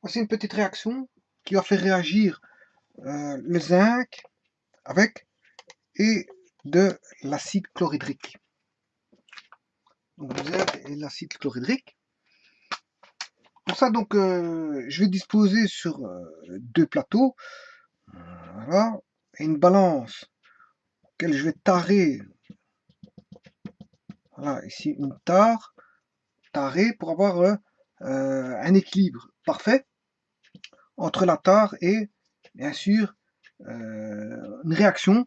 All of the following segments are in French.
Voici une petite réaction qui va faire réagir le zinc avec et de l'acide chlorhydrique. Donc le zinc et l'acide chlorhydrique. Pour ça, donc, je vais disposer sur deux plateaux, voilà, et une balance auquel je vais tarer, voilà, ici une tare, tarée pour avoir un équilibre parfait entre la tare et, bien sûr, une réaction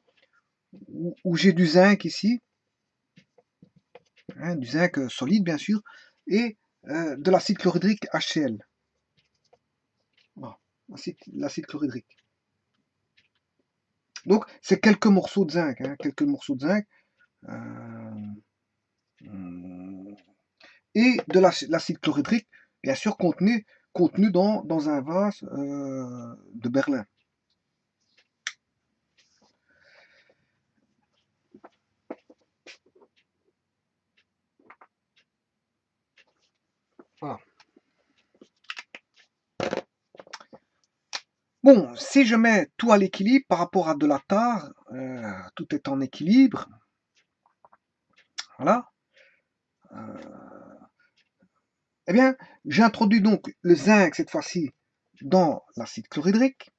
où j'ai du zinc ici, hein, du zinc solide, bien sûr, et de l'acide chlorhydrique HCl. Voilà, l'acide chlorhydrique. Donc, c'est quelques morceaux de zinc, hein, quelques morceaux de zinc. Et de l'acide chlorhydrique, bien sûr, contenu dans un vase de Berlin. Voilà. Bon, si je mets tout à l'équilibre par rapport à de la tare, tout est en équilibre. Voilà. Eh bien, j'introduis donc le zinc cette fois-ci dans l'acide chlorhydrique.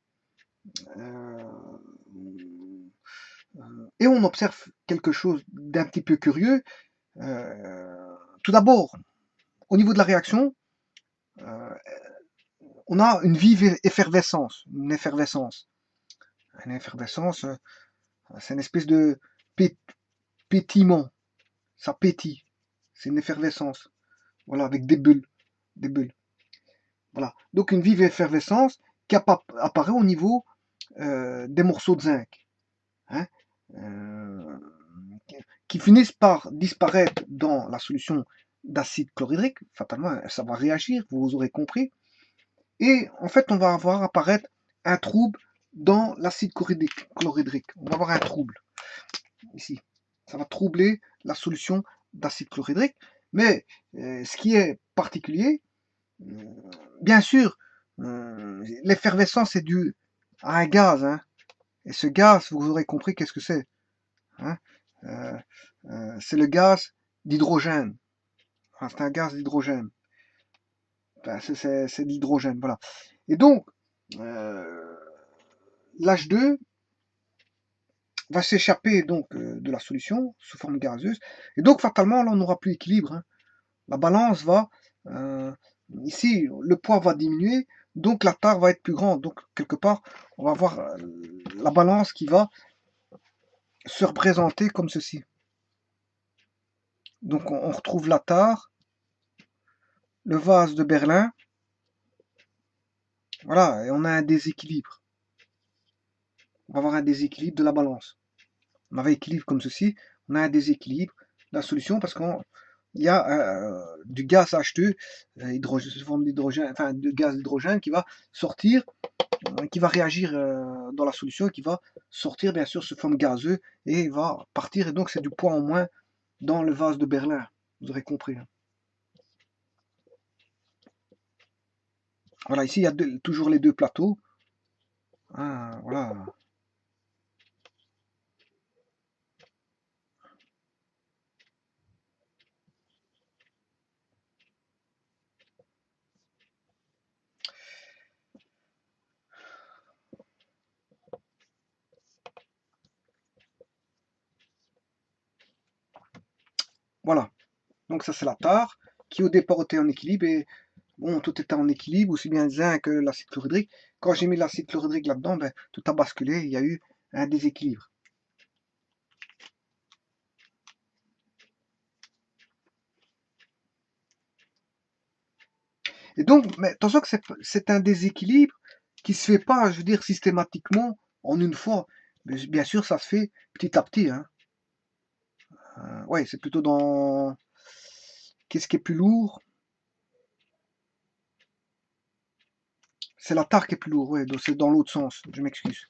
Et on observe quelque chose d'un petit peu curieux. Tout d'abord, au niveau de la réaction, on a une vive effervescence. Une effervescence, c'est une espèce de pétillement. Ça pétille. C'est une effervescence. Voilà, avec des bulles. Des bulles. Voilà. Donc une vive effervescence qui apparaît au niveau des morceaux de zinc. Hein, qui finissent par disparaître dans la solution d'acide chlorhydrique. Fatalement, ça va réagir, vous aurez compris. Et en fait, on va avoir apparaître un trouble dans l'acide chlorhydrique. On va avoir un trouble ici. Ça va troubler la solution d'acide chlorhydrique. Mais ce qui est particulier, bien sûr, l'effervescence est due à un gaz. Hein, et ce gaz, vous aurez compris qu'est-ce que c'est. Hein, c'est le gaz d'hydrogène. Enfin, c'est un gaz d'hydrogène. Enfin, c'est de l'hydrogène, voilà. Et donc, l'H2 va s'échapper donc de la solution sous forme gazeuse. Et donc, fatalement, là, on n'aura plus d'équilibre. Hein. La balance va... ici, le poids va diminuer, donc la tare va être plus grande. Donc, quelque part, on va avoir la balance qui va se représenter comme ceci. Donc, on retrouve la tare, le vase de Berlin. Voilà, et on a un déséquilibre. On va avoir un déséquilibre de la balance. On avait équilibre comme ceci, on a un déséquilibre de la solution parce qu'il y a du gaz H2, sous forme d'hydrogène, enfin de gaz d'hydrogène qui va sortir, qui va réagir dans la solution et qui va sortir bien sûr sous forme gazeuse et va partir. Et donc c'est du poids en moins dans le vase de Berlin. Vous aurez compris. Hein. Voilà, ici il y a toujours les deux plateaux. Ah, voilà. Voilà. Donc ça c'est la tare qui au départ était en équilibre et bon, tout était en équilibre, aussi bien le zinc que l'acide chlorhydrique. Quand j'ai mis l'acide chlorhydrique là-dedans, ben, tout a basculé, il y a eu un déséquilibre. Et donc, mais attention que c'est un déséquilibre qui se fait pas, je veux dire, systématiquement en une fois. Mais bien sûr, ça se fait petit à petit. Hein. Ouais, c'est plutôt dans... Qu'est-ce qui est plus lourd? C'est la tare qui est plus lourde, ouais, donc c'est dans l'autre sens, je m'excuse.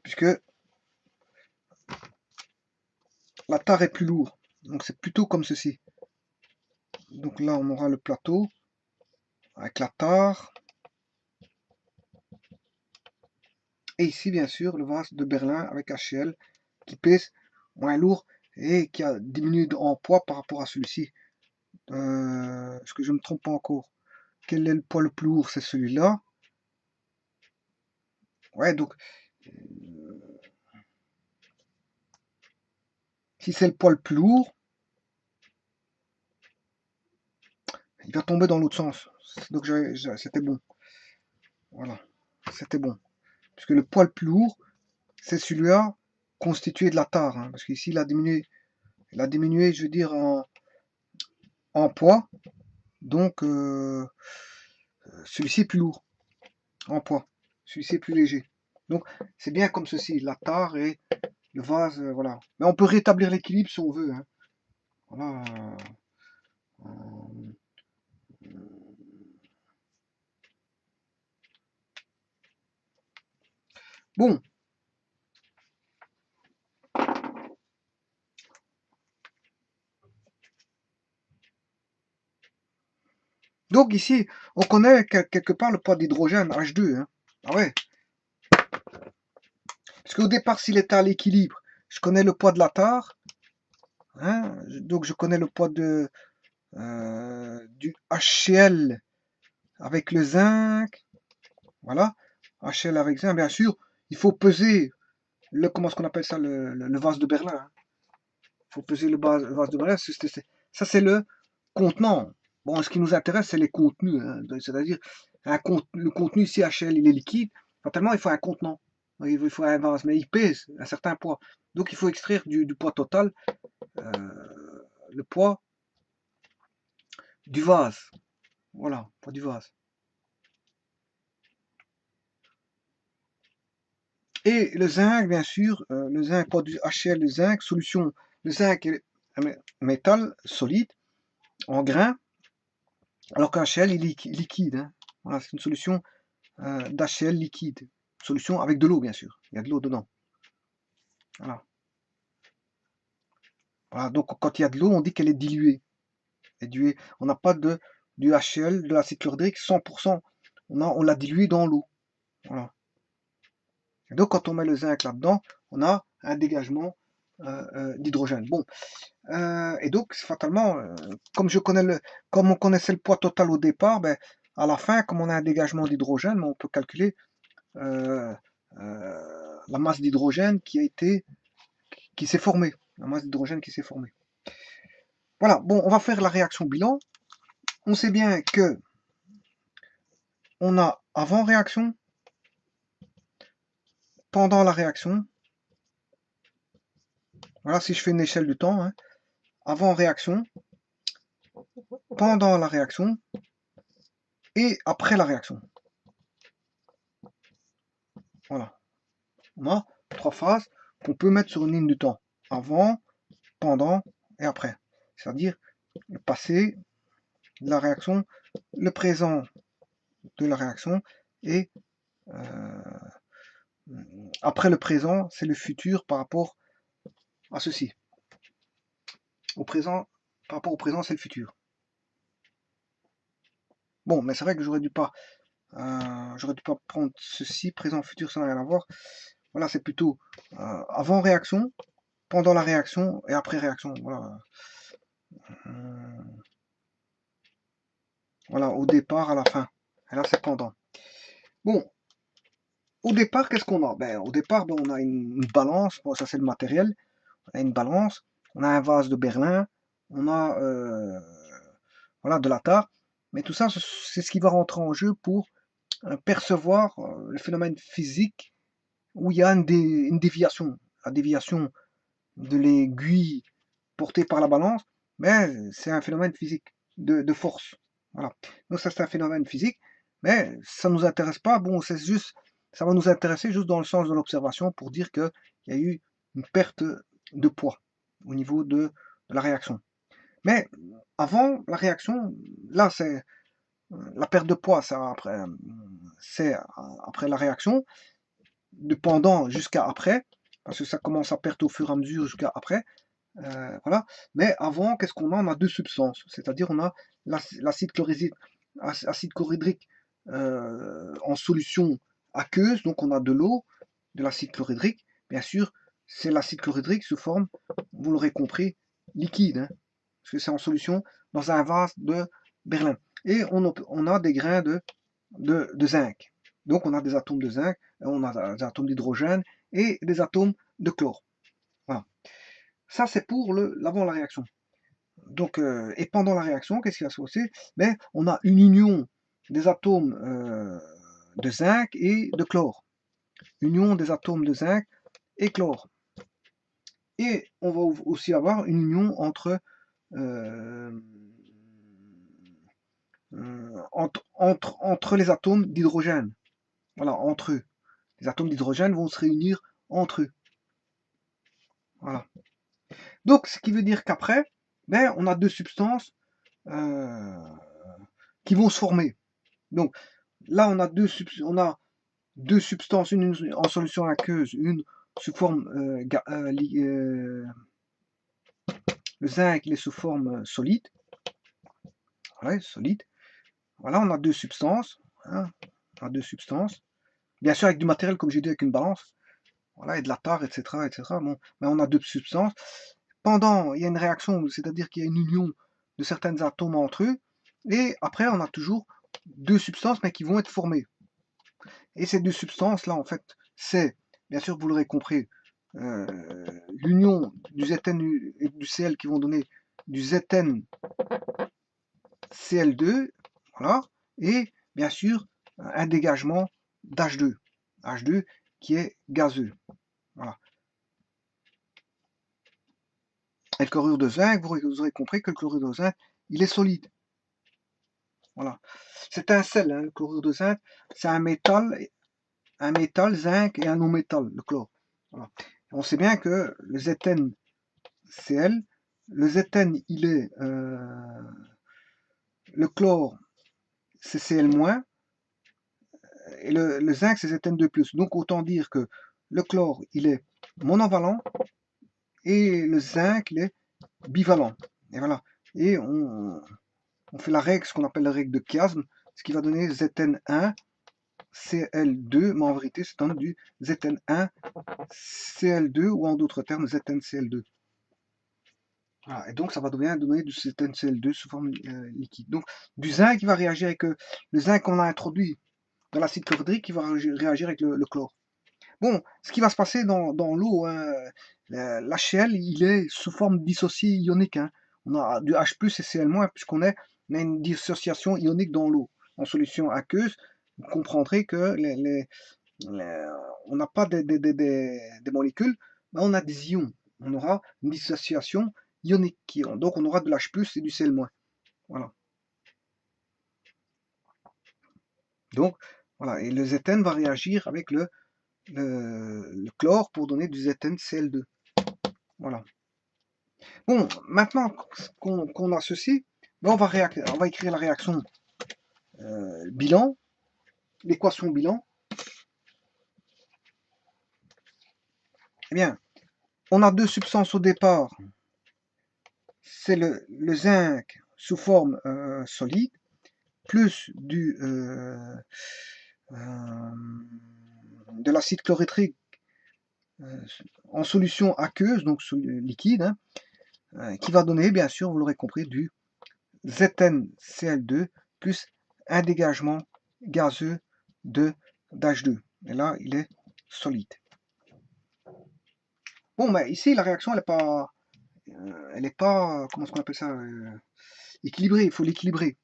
Puisque la tare est plus lourde, donc c'est plutôt comme ceci. Donc là, on aura le plateau avec la tare. Et ici, bien sûr, le vase de Berlin avec HCl qui pèse moins lourd et qui a diminué en poids par rapport à celui-ci. Est-ce que je ne me trompe pas encore? Quel est le poids le plus lourd? C'est celui-là. Ouais, donc, si c'est le poids le plus lourd, il va tomber dans l'autre sens. Donc, c'était bon. Voilà, c'était bon. Puisque le poids le plus lourd, c'est celui-là constitué de la tare. Hein, parce qu'ici, il a diminué, je veux dire, en poids. Donc, celui-ci est plus lourd en poids. Celui-ci est plus léger. Donc, c'est bien comme ceci, la tare et le vase, voilà. Mais on peut rétablir l'équilibre si on veut. Hein. Voilà. Bon. Donc ici, on connaît quelque part le poids d'hydrogène, H2. Hein. Ah ouais. Parce qu'au départ, s'il était à l'équilibre, je connais le poids de la tare. Hein, donc je connais le poids du HCl avec le zinc. Voilà. HCl avec zinc, bien sûr. Il faut peser comment est-ce qu'on appelle ça, le vase de Berlin. Hein. Il faut peser le vase de Berlin. Ça, c'est le contenant. Bon, ce qui nous intéresse, c'est les contenus. Hein. C'est-à-dire, le contenu ici, HCl, il est liquide. Fatalement, il faut un contenant. Il faut un vase, mais il pèse un certain poids. Donc, il faut extraire du poids total le poids du vase. Voilà, poids du vase. Et le zinc, bien sûr, le zinc, poids du HCl, le zinc, solution. Le zinc est un métal solide, en grain, alors qu'un HCl est liquide. Hein. Voilà, c'est une solution d'HCl liquide. Solution avec de l'eau, bien sûr. Il y a de l'eau dedans. Voilà. Voilà. Donc, quand il y a de l'eau, on dit qu'elle est diluée. On n'a pas du HCl, de l'acide chlorhydrique, 100%. On l'a dilué dans l'eau. Voilà. Et donc, quand on met le zinc là-dedans, on a un dégagement d'hydrogène. Bon. Et donc, fatalement, comme on connaissait le poids total au départ, ben, à la fin, comme on a un dégagement d'hydrogène, on peut calculer la masse d'hydrogène qui s'est formée. La masse d'hydrogène qui s'est formée. Voilà, bon, on va faire la réaction bilan. On sait bien que on a avant réaction, pendant la réaction. Voilà, si je fais une échelle du temps, hein, avant réaction, pendant la réaction et après la réaction. Voilà. On a 3 phases qu'on peut mettre sur une ligne de temps. Avant, pendant et après. C'est-à-dire le passé de la réaction, le présent de la réaction et après le présent, c'est le futur par rapport à ceci. Au présent, par rapport au présent, c'est le futur. Bon, mais c'est vrai que j'aurais dû pas prendre ceci, présent, futur, ça n'a rien à voir. Voilà, c'est plutôt avant réaction, pendant la réaction et après réaction. Voilà. Voilà, au départ, à la fin. Et là, c'est pendant. Bon, au départ, qu'est-ce qu'on a? Ben, au départ, on a une balance. Bon, ça, c'est le matériel. On a une balance. On a un vase de Berlin. On a voilà, de la tare. Mais tout ça, c'est ce qui va rentrer en jeu pour percevoir le phénomène physique où il y a une déviation. La déviation de l'aiguille portée par la balance, mais c'est un phénomène physique de force. Voilà. Donc ça c'est un phénomène physique, mais ça ne nous intéresse pas. Bon, c'est juste, ça va nous intéresser juste dans le sens de l'observation pour dire qu'il y a eu une perte de poids au niveau de la réaction. Mais avant la réaction, là c'est la perte de poids, c'est après la réaction, de pendant jusqu'à après, parce que ça commence à perdre au fur et à mesure jusqu'à après. Voilà. Mais avant, qu'est-ce qu'on a? On a deux substances, c'est-à-dire on a l'acide chlorhydrique en solution aqueuse, donc on a de l'eau, de l'acide chlorhydrique, bien sûr, c'est l'acide chlorhydrique sous forme, vous l'aurez compris, liquide, hein, parce que c'est en solution dans un vase de Berlin. Et on a des grains de zinc. Donc on a des atomes de zinc, on a des atomes d'hydrogène et des atomes de chlore. Voilà. Ça c'est pour l'avant la réaction. Donc, et pendant la réaction, qu'est-ce qui va se passer? Ben, on a une union des atomes de zinc et de chlore. Union des atomes de zinc et chlore. Et on va aussi avoir une union entre, entre les atomes d'hydrogène. Voilà, entre eux. Les atomes d'hydrogène vont se réunir entre eux. Voilà. Donc, ce qui veut dire qu'après, ben, on a deux substances qui vont se former. Donc, là, on a deux substances, une en solution aqueuse, une sous forme le zinc il est sous forme solide. Ouais, solide. Voilà, on a deux substances. Hein, on a deux substances. Bien sûr, avec du matériel, comme j'ai dit, avec une balance. Voilà, et de la tare, etc., etc. Bon, mais on a deux substances. Pendant, il y a une réaction, c'est-à-dire qu'il y a une union de certains atomes entre eux. Et après, on a toujours deux substances, mais qui vont être formées. Et ces deux substances-là, en fait, c'est, bien sûr, vous l'aurez compris, l'union du Zn et du Cl qui vont donner du ZnCl2, voilà, et bien sûr, un dégagement d'H2, H2 qui est gazeux. Voilà. Et le chlorure de zinc, vous aurez compris que le chlorure de zinc, il est solide. Voilà. C'est un sel, hein, le chlorure de zinc, c'est un métal, zinc et un non-métal, le chlore. Voilà. On sait bien que le ZnCl, le Zn, il est le chlore, c'est Cl-, et le zinc, c'est Zn2+. Donc autant dire que le chlore, il est monovalent, et le zinc, il est bivalent. Et voilà. Et on fait la règle, ce qu'on appelle la règle de chiasme, ce qui va donner Zn1, Cl2, mais en vérité, c'est un du Zn1, Cl2, ou en d'autres termes, ZnCl2. Voilà, et donc ça va donner du ZnCl2 sous forme liquide. Donc du zinc qui va réagir avec le zinc qu'on a introduit dans l'acide chlorhydrique qui va réagir avec le chlore. Bon, ce qui va se passer dans l'eau, hein, l'HCl, il est sous forme dissociée ionique. Hein. On a du H+, et Cl-, puisqu'on a une dissociation ionique dans l'eau. En solution aqueuse, vous comprendrez que on n'a pas des molécules, mais on a des ions. On aura une dissociation ionique. Donc on aura de l'H+, et du Cl-. Voilà. Donc, voilà. Et le Zn va réagir avec le chlore pour donner du ZnCl2. Voilà. Bon, maintenant qu'on a ceci, ben on va écrire la réaction bilan, l'équation bilan. Eh bien, on a deux substances au départ. C'est le zinc sous forme solide, plus de l'acide chlorhydrique en solution aqueuse, donc liquide, hein, qui va donner, bien sûr, vous l'aurez compris, du ZnCl2 plus un dégagement gazeux d'H2. Et là, il est solide. Bon, mais ici, la réaction, elle n'est pas, comment est-ce qu'on appelle ça, équilibrée. Il faut l'équilibrer.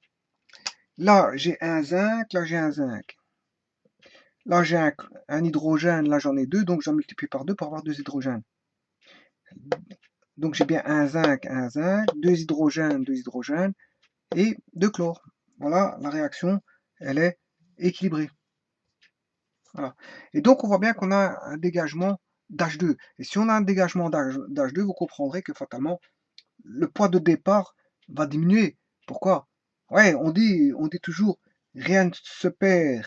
Là, j'ai un zinc, là, j'ai un zinc. Là, j'ai un hydrogène, là, j'en ai deux, donc j'en multiplie par deux pour avoir deux hydrogènes. Donc, j'ai bien un zinc, deux hydrogènes, et deux chlore. Voilà, la réaction, elle est équilibrée. Voilà. Et donc, on voit bien qu'on a un dégagement d'H2. Et si on a un dégagement d'H2, vous comprendrez que fatalement, le poids de départ va diminuer. Pourquoi? Ouais, on dit toujours, rien ne se perd,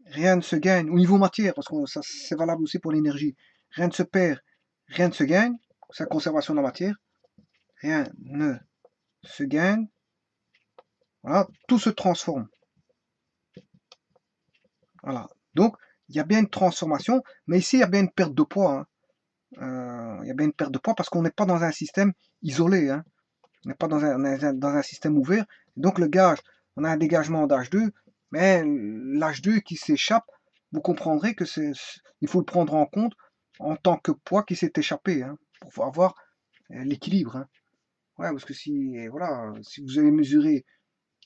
rien ne se gagne, au niveau matière, parce que c'est valable aussi pour l'énergie. Rien ne se perd, rien ne se gagne, c'est la conservation de la matière. Rien ne se gagne. Voilà, tout se transforme. Voilà. Donc, il y a bien une transformation, mais ici, il y a bien une perte de poids, hein. Il y a bien une perte de poids parce qu'on n'est pas dans un système isolé, hein. On n'est pas dans un système ouvert. Donc le gaz, on a un dégagement d'H2, mais l'H2 qui s'échappe, vous comprendrez que il faut le prendre en compte en tant que poids qui s'est échappé, hein, pour avoir l'équilibre, hein. Ouais, parce que si, voilà, si vous avez mesuré,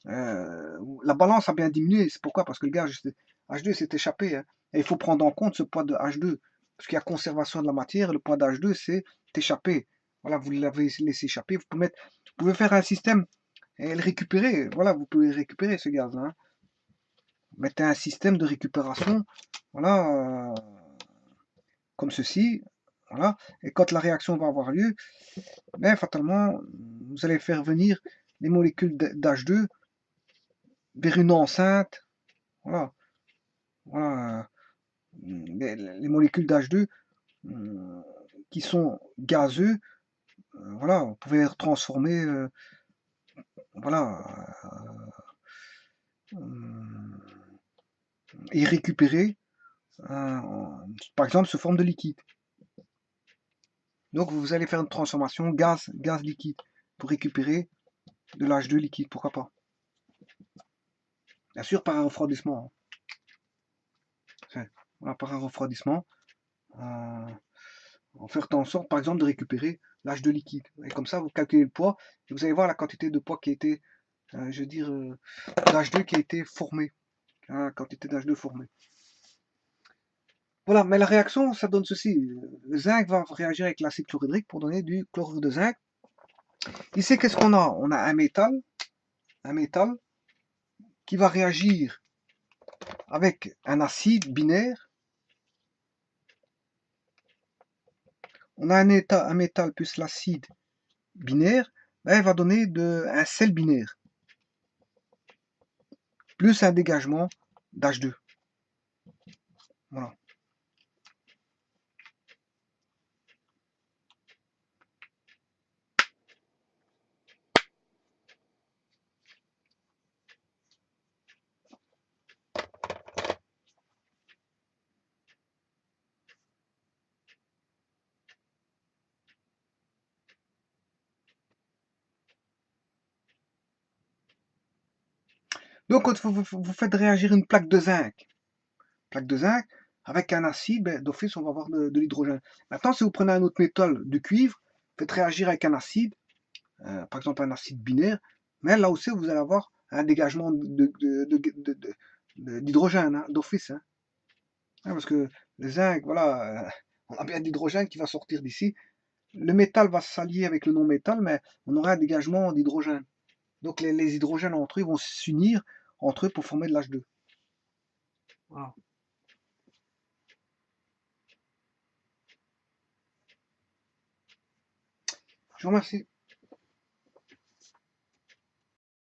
la balance a bien diminué. C'est pourquoi? Parce que le gaz H2 s'est échappé, hein. Et il faut prendre en compte ce poids de H2. Parce qu'il y a conservation de la matière, le poids d'H2 c'est échappé. Voilà, vous l'avez laissé échapper. Vous pouvez faire un système et le récupérer. Voilà, vous pouvez récupérer ce gaz-là, hein. Mettez un système de récupération, voilà, comme ceci. Voilà. Et quand la réaction va avoir lieu, ben, fatalement, vous allez faire venir les molécules d'H2 vers une enceinte. Voilà, voilà, les molécules d'H2 qui sont gazeux, voilà, vous pouvez les transformer, voilà, et récupérer, par exemple, sous forme de liquide. Donc vous allez faire une transformation gaz liquide pour récupérer de l'H2 liquide, pourquoi pas. Bien sûr par un refroidissement, hein. Voilà, par un refroidissement, en faire en sorte par exemple de récupérer l'H2 liquide. Et comme ça vous calculez le poids et vous allez voir la quantité de poids qui a été, je veux dire, d'H2 qui a été formé, la quantité d'H2 formée. Voilà, mais la réaction, ça donne ceci. Le zinc va réagir avec l'acide chlorhydrique pour donner du chlorure de zinc. Ici, qu'est-ce qu'on a? On a un métal qui va réagir avec un acide binaire. On a un métal plus l'acide binaire, ben, il va donner un sel binaire, plus un dégagement d'H2. Voilà. Donc, quand vous faites réagir une plaque de zinc, avec un acide, ben, d'office, on va avoir de l'hydrogène. Maintenant, si vous prenez un autre métal de cuivre, faites réagir avec un acide, par exemple un acide binaire, mais là aussi, vous allez avoir un dégagement d'hydrogène, hein, d'office, hein. Hein, parce que le zinc, voilà, on a bien d'hydrogène qui va sortir d'ici. Le métal va s'allier avec le non-métal, mais on aura un dégagement d'hydrogène. Donc les hydrogènes entre eux vont s'unir entre eux pour former de l'H2. Voilà. Je vous remercie.